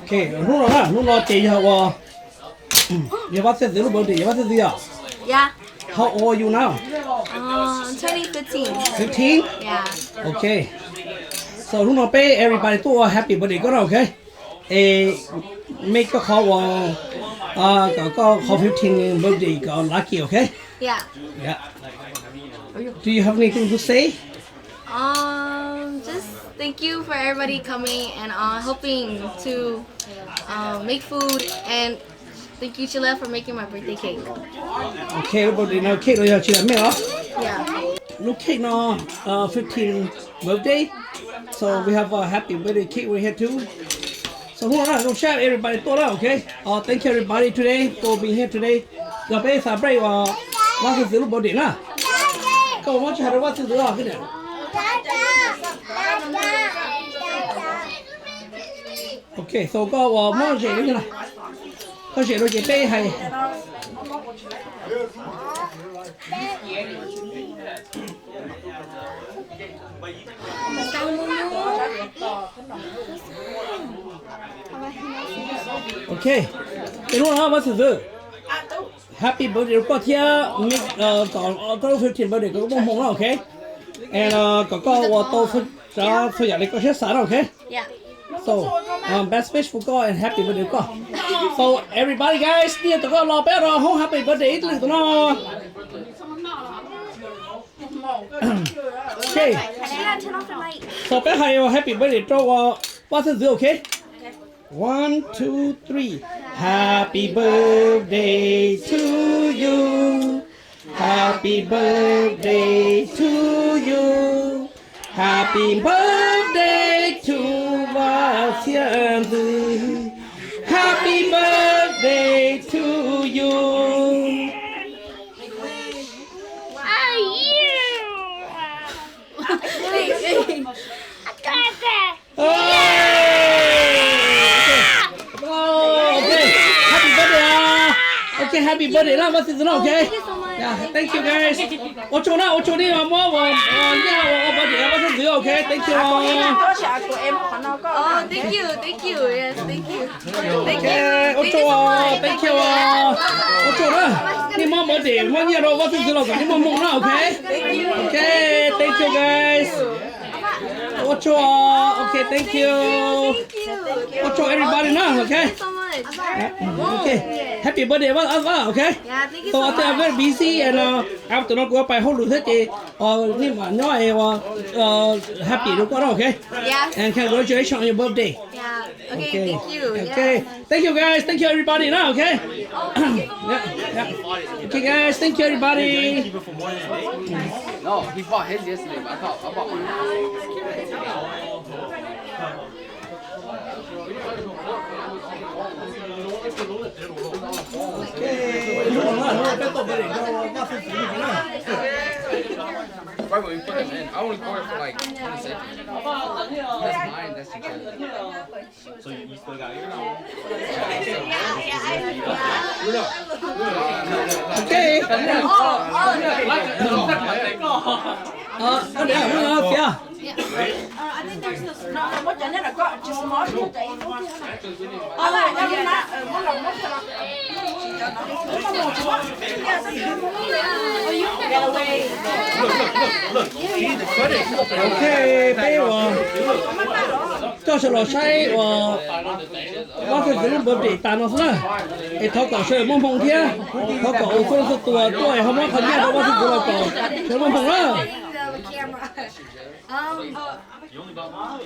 Okay, no, chị hả? You want this little birthday? You want this year? Yeah. How old are you now? I'm turning 15. 15? Yeah. Okay. So lúc nào bé everybody to happy birthday có đâu, okay? Make a call có 15 birthday có lucky, okay? Yeah. Yeah. Do you have anything to say? Just thank you for everybody coming and helping to make food, and thank you, Chile, for making my birthday cake. Okay, everybody now cake rồi chị làm mẹ hả? Yeah. No cake no 15 birthday. So we have a happy birthday cake right here too. So hold on, don't shout everybody to that, okay? Thank you everybody today for being here today. Your best celebrate what's his little birthday na? Come on, watch how what's his little birthday. Okay, so go more gì nữa nè. Có gì đôi chị bé hay. Okay, cái lúc đó what's his Happy birthday có thia có 15 birthday có bông bông đó, okay? And có tô cho nhà này có hết sẵn, okay? Yeah. So, best wish for God and happy birthday God. So, everybody guys, đi tụi con lo bé rồi, không happy birthday ít tụi nó. Okay. So, bé hay happy birthday cho what's it okay? 1, 2, 3. Happy birthday to you. Happy birthday to you. Happy birthday to Vajtxhiajntxwv. Happy birthday to you. Okay, happy birthday lah, what's it okay? Thank you so much. Yeah, thank you guys. Ocho đi mà mua birthday what's it okay? Thank you. Oh, thank you. Yes, thank you. Thank you. Thank you. Ocho đó. Đi mua birthday, mua nhiều đâu what's it okay? Đi mua mông đó, okay? Okay, thank you guys. Ocho, okay, thank you. Ocho everybody now, okay? Thank you so much. Okay. Happy birthday as well, okay? Yeah, thank you So so I think I'm very much. busy and after not go by whole thế thì nhưng mà nói happy đúng không, okay? Yeah. And congratulations on your birthday. Yeah. Okay, thank you. Okay. Yeah. Thank you guys. Thank you everybody now, okay? Oh, thank you so much. Yeah. Okay guys, thank you everybody. No, he bought his yesterday, but I bought mine. Right when we put them in, I only poured it for like 20 seconds. That's mine, that's each other. So you still got yours? Okay. Yeah. I think there's this not much in it. I got just more. Okay, bây giờ cho sự lo sai và có thể dùng bơm để tàn nó nữa. Để tháo cỏ sợi mông mông kia, tháo cỏ ở phương diện tua không có khả năng đâu có thể dùng cỏ sợi mông mông nữa. The camera. You only bought one?